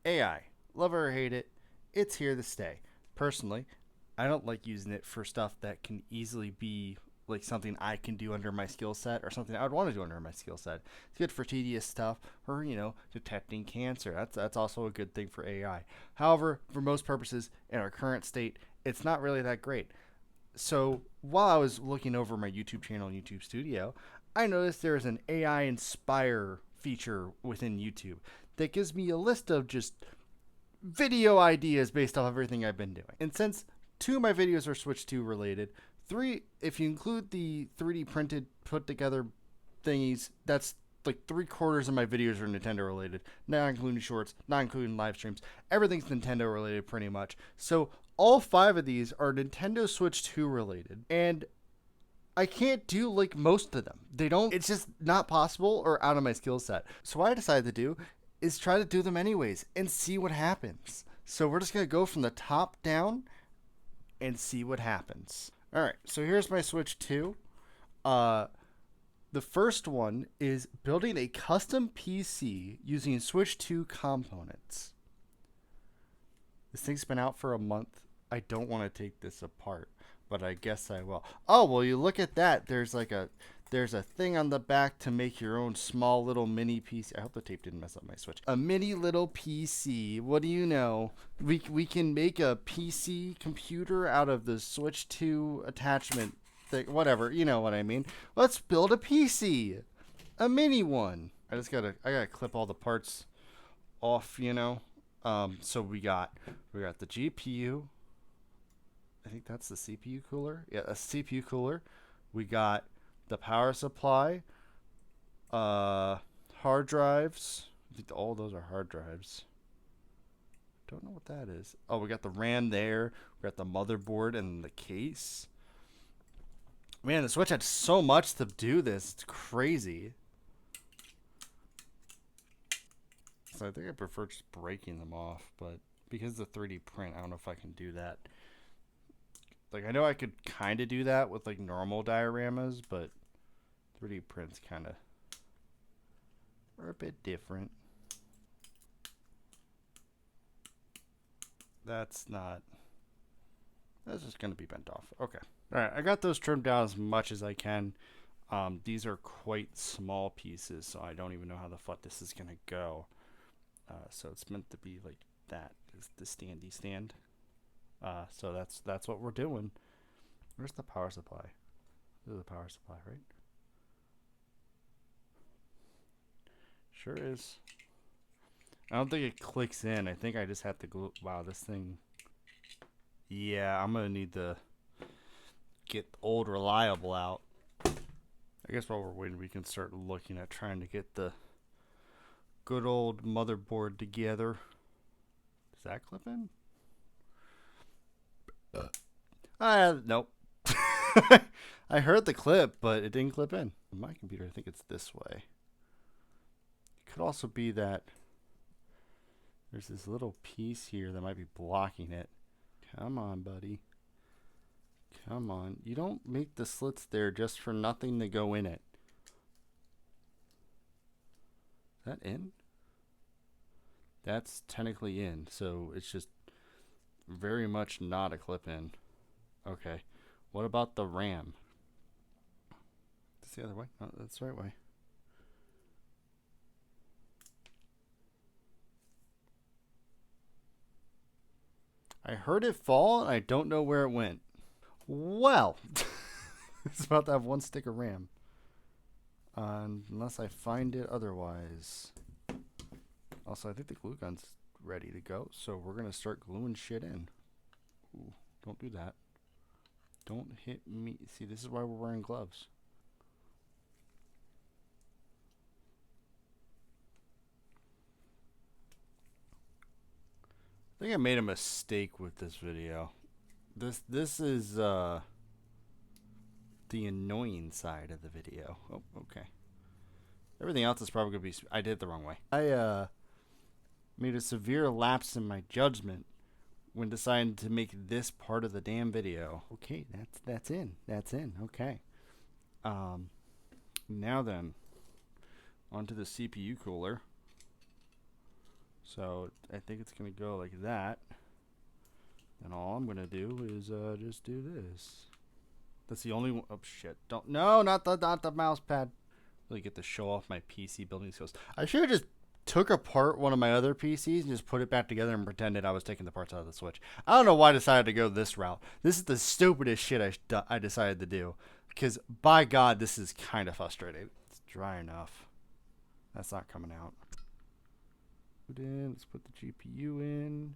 AI, love it or hate it, it's here to stay. Personally, I don't like using it for stuff that can easily be like something I can do under my skill set or something I would want to do under my skill set. It's good for tedious stuff or, detecting cancer. That's also a good thing for AI. However, for most purposes in our current state, it's not really that great. So while I was looking over my YouTube channel and YouTube Studio, I noticed there is an AI Inspire feature within YouTube that gives me a list of just video ideas based off everything I've been doing. And since two of my videos are Switch 2 related, three, if you include the 3D printed put together thingies, that's like 3/4 of my videos are Nintendo related, not including shorts, not including live streams. Everything's Nintendo related pretty much. So all five of these are Nintendo Switch 2 related. And I can't do like most of them. They don't, it's just not possible or out of my skill set. So what I decided to do is try to do them anyways and see what happens. So we're just going to go from the top down and see what happens. All right, so here's my Switch 2. The first one is building a custom PC using Switch 2 components. This thing's been out for a month. I don't want to take this apart, but I guess I will. Oh, well, you look at that. There's a thing on the back to make your own small little mini PC. I hope the tape didn't mess up my Switch. A mini little PC. What do you know? We can make a PC computer out of the Switch 2 attachment thing. Whatever, you know what I mean. Let's build a PC. A mini one. I gotta clip all the parts off, So we got the GPU. I think that's the CPU cooler. Yeah, a CPU cooler. We got the power supply, hard drives. I think all those are hard drives. Don't know what that is. Oh, we got the RAM there. We got the motherboard and the case. Man, the Switch had so much to do this. It's crazy. So I think I prefer just breaking them off, but because of the 3D print, I don't know if I can do that. Like, I know I could kind of do that with, like, normal dioramas, but 3D prints kind of are a bit different. That's just going to be bent off. Okay. All right, I got those trimmed down as much as I can. These are quite small pieces, so I don't even know how the fuck this is going to go. So it's meant to be like that, is the standy stand. So that's what we're doing. Where's the power supply? This is the power supply, right? Sure is. I don't think it clicks in. I think I just have to glue. Wow, this thing. Yeah, I'm gonna need to get old reliable out. I guess while we're waiting, we can start looking at trying to get the good old motherboard together. Does that clip in? Nope. I heard the clip, but it didn't clip in. On my computer, I think it's this way. It could also be that there's this little piece here that might be blocking it. Come on, buddy. Come on. You don't make the slits there just for nothing to go in it. Is that in? That's technically in, so it's just very much not a clip in. Okay. What about the RAM? That's the other way? No, that's the right way. I heard it fall, and I don't know where it went. Well, it's about to have one stick of RAM. Unless I find it otherwise. Also, I think the glue gun's ready to go, so we're going to start gluing shit in. Ooh, don't do that. Don't hit me. See, this is why we're wearing gloves. I think I made a mistake with this video. This is the annoying side of the video. Oh, okay. Everything else is probably going to be... I did it the wrong way. I made a severe lapse in my judgment when deciding to make this part of the damn video. Okay, that's in. That's in. Okay. Now then, onto the CPU cooler. So I think it's going to go like that. And all I'm going to do is just do this. That's the only one. Oh, shit. Don't. No, not the mouse pad. Really get to show off my PC building skills. I should have just took apart one of my other PCs and just put it back together and pretended I was taking the parts out of the Switch. I don't know why I decided to go this route. This is the stupidest shit I decided to do. Because, by God, this is kind of frustrating. It's dry enough. That's not coming out. Put in. Let's put the GPU in.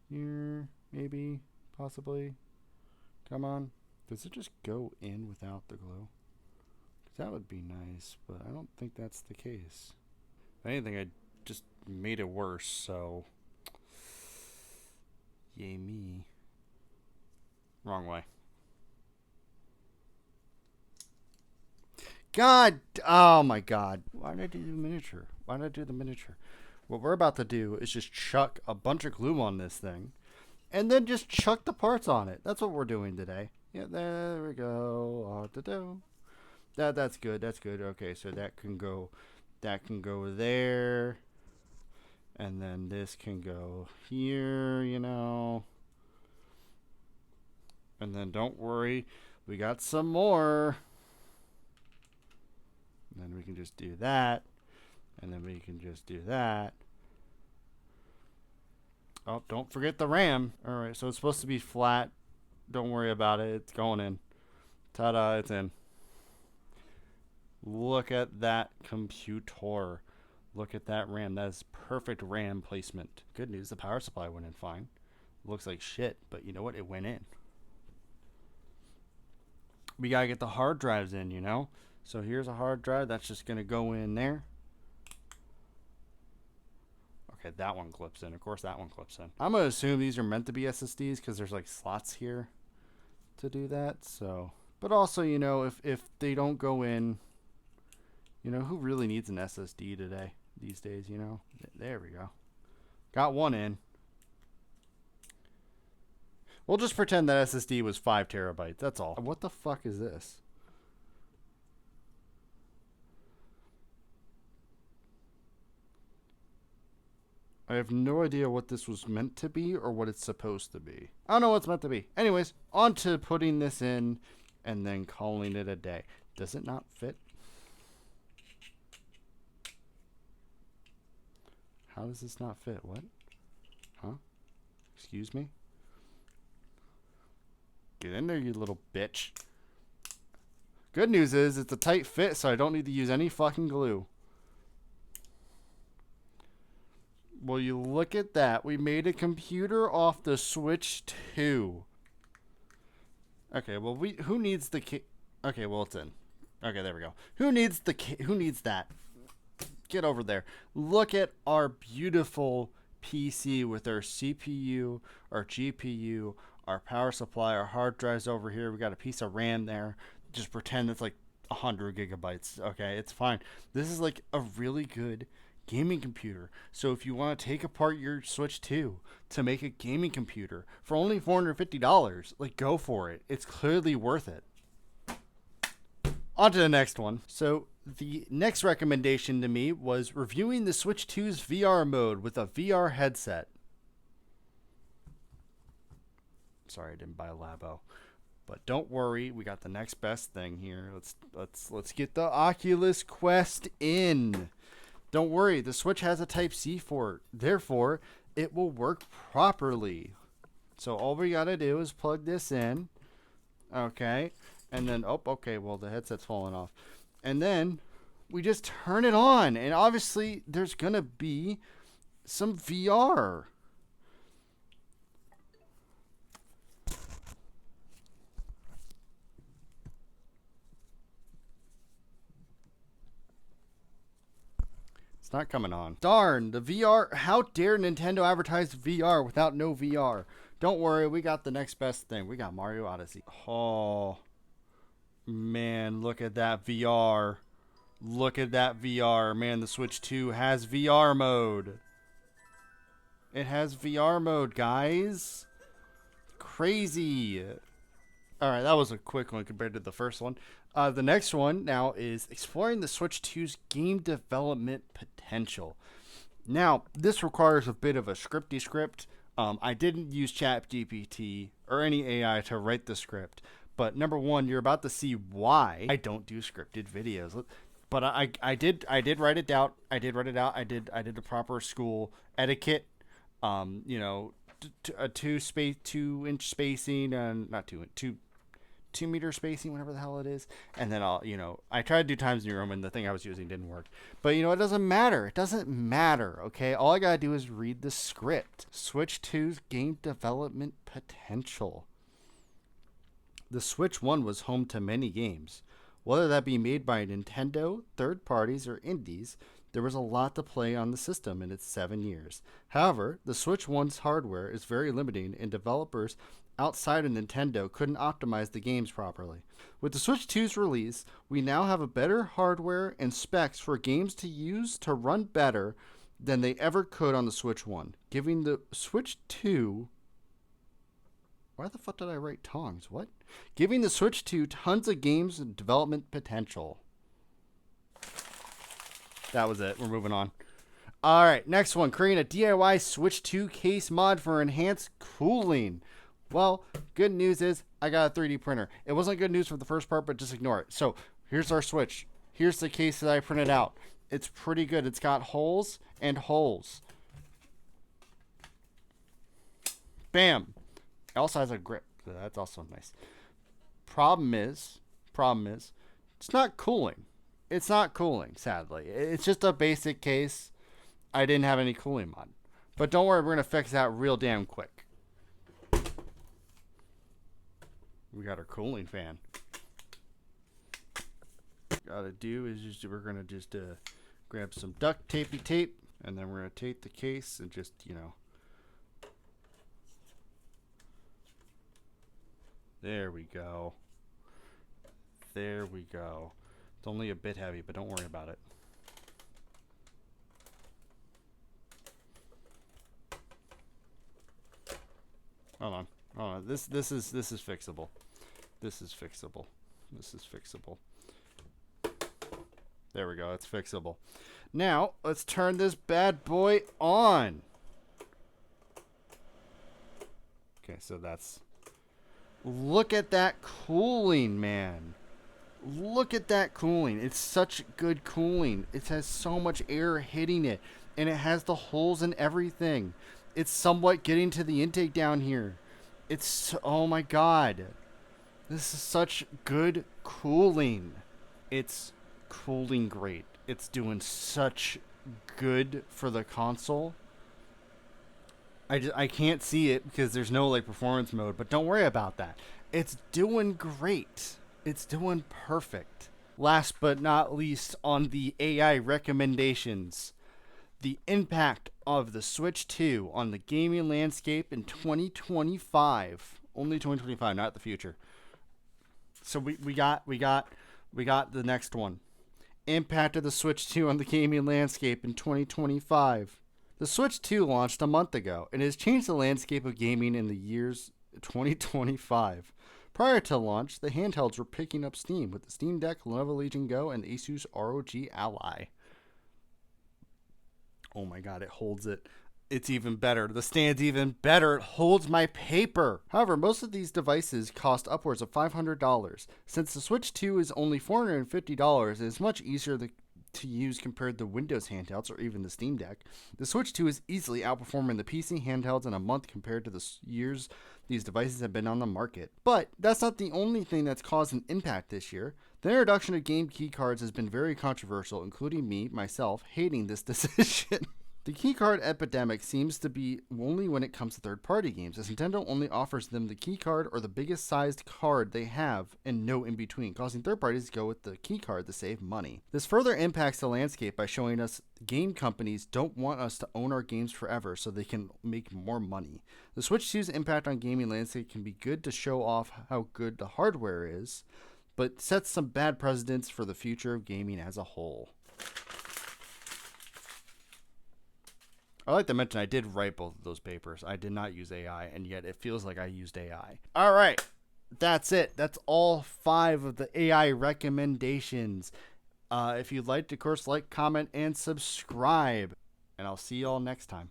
Here. Maybe. Possibly. Come on. Does it just go in without the glue? That would be nice, but I don't think that's the case. If anything, I just made it worse, so... Yay me. Wrong way. God! Oh my God. Why did I do the miniature? Why did I do the miniature? What we're about to do is just chuck a bunch of glue on this thing, and then just chuck the parts on it. That's what we're doing today. Yeah, there we go. That's good. That's good. Okay, so that can go there. And then this can go here, you know. And then don't worry, we got some more. And then we can just do that. And then we can just do that. Oh, don't forget the RAM. All right, so it's supposed to be flat. Don't worry about it. It's going in. Ta-da, it's in. Look at that computer. Look at that RAM. That is perfect RAM placement. Good news, the power supply went in fine. Looks like shit, but you know what? It went in. We gotta get the hard drives in, you know? So here's a hard drive. That's just gonna go in there. Okay, that one clips in. Of course, that one clips in. I'm gonna assume these are meant to be SSDs because there's like slots here to do that. So, but also, you know, if they don't go in, you know, who really needs an SSD today, these days, you know? There we go. Got one in. We'll just pretend that SSD was 5 terabytes. That's all. What the fuck is this? I have no idea what this was meant to be or what it's supposed to be. I don't know what it's meant to be. Anyways, on to putting this in and then calling it a day. Does it not fit? How does this not fit? What? Huh? Excuse me? Get in there, you little bitch. Good news is it's a tight fit, so I don't need to use any fucking glue. Well, you look at that. We made a computer off the Switch 2. Okay, well, who needs the okay, well, it's in. Okay, there we go. Who needs that? Get over there. Look at our beautiful PC with our CPU, our GPU, our power supply, our hard drives over here. We got a piece of RAM there. Just pretend it's like 100 gigabytes. Okay, it's fine. This is like a really good gaming computer. So if you want to take apart your Switch 2 to make a gaming computer for only $450, like, go for it. It's clearly worth it. On to the next one. So the next recommendation to me was reviewing the Switch 2's VR mode with a VR headset. Sorry, I didn't buy a Labo. But don't worry, we got the next best thing here. Let's get the Oculus Quest in. Don't worry, the Switch has a Type-C port. Therefore, it will work properly. So all we gotta do is plug this in. Okay. And then, oh, okay, well, the headset's falling off. And then we just turn it on. And obviously, there's going to be some VR. It's not coming on. Darn, the VR. How dare Nintendo advertise VR without no VR? Don't worry, we got the next best thing. We got Mario Odyssey. Oh, man, look at that VR. Look at that VR. Man, the Switch 2 has VR mode. It has VR mode, guys. Crazy. All right, that was a quick one compared to the first one. The next one now is exploring the Switch 2's game development potential. Now, this requires a bit of a scripty script. I didn't use ChatGPT or any AI to write the script, but number one, you're about to see why I don't do scripted videos. But I did write it out. I did the proper school etiquette. You know, a 2 inch spacing and not 2 meter spacing, whatever the hell it is. And then I tried to do Times New Roman. The thing I was using didn't work. But it doesn't matter. It doesn't matter, okay? All I gotta do is read the script. Switch 2's game development potential. The Switch 1 was home to many games. Whether that be made by Nintendo, third parties, or indies, there was a lot to play on the system in its 7 years. However, the Switch 1's hardware is very limiting, and developers outside of Nintendo couldn't optimize the games properly. With the Switch 2's release, we now have a better hardware and specs for games to use to run better than they ever could on the Switch 1, giving the Switch 2. Why the fuck did I write tongs? What? Giving the Switch 2 tons of games and development potential. That was it. We're moving on. All right, next one. Creating a DIY Switch 2 case mod for enhanced cooling. Well, good news is I got a 3D printer. It wasn't good news for the first part, but just ignore it. So here's our Switch. Here's the case that I printed out. It's pretty good. It's got holes and holes. Bam. It also has a grip. So that's also nice. Problem is, it's not cooling. It's not cooling, sadly. It's just a basic case. I didn't have any cooling mod. But don't worry, we're going to fix that real damn quick. We got our cooling fan. Gotta do is we're going to just grab some duct tapey tape, and then we're going to tape the case and just, there we go. There we go. It's only a bit heavy, but don't worry about it. Hold on. This is fixable. This is fixable. There we go. It's fixable. Now let's turn this bad boy on. Okay, so that's. Look at that cooling, man. Look at that cooling. It's such good cooling. It has so much air hitting it, and it has the holes and everything. It's somewhat getting to the intake down here. Oh my god. This is such good cooling. It's cooling great. It's doing such good for the console. I can't see it because there's no performance mode, but don't worry about that. It's doing great. It's doing perfect. Last but not least, on the AI recommendations, the impact of the Switch 2 on the gaming landscape in 2025. Only 2025, not the future. So we got the next one. Impact of the Switch 2 on the gaming landscape in 2025. The Switch 2 launched a month ago and has changed the landscape of gaming in the years 2025. Prior to launch, the handhelds were picking up steam with the Steam Deck, Lenovo Legion Go, and Asus ROG Ally. Oh my god, it holds it. It's even better. The stand's even better. It holds my paper. However, most of these devices cost upwards of $500. Since the Switch 2 is only $450, it is much easier to use compared to Windows handhelds or even the Steam Deck. The Switch 2 is easily outperforming the PC handhelds in a month compared to the years these devices have been on the market. But that's not the only thing that's caused an impact this year. The introduction of game keycards has been very controversial, including myself, hating this decision. The keycard epidemic seems to be only when it comes to third-party games, as Nintendo only offers them the keycard or the biggest sized card they have and no in between, causing third parties to go with the keycard to save money. This further impacts the landscape by showing us game companies don't want us to own our games forever so they can make more money. The Switch 2's impact on gaming landscape can be good to show off how good the hardware is, but sets some bad precedents for the future of gaming as a whole. I like to mention I did write both of those papers. I did not use AI, and yet it feels like I used AI. All right. That's it. That's all 5 of the AI recommendations. If you'd like to, of course, comment, and subscribe. and I'll see y'all next time.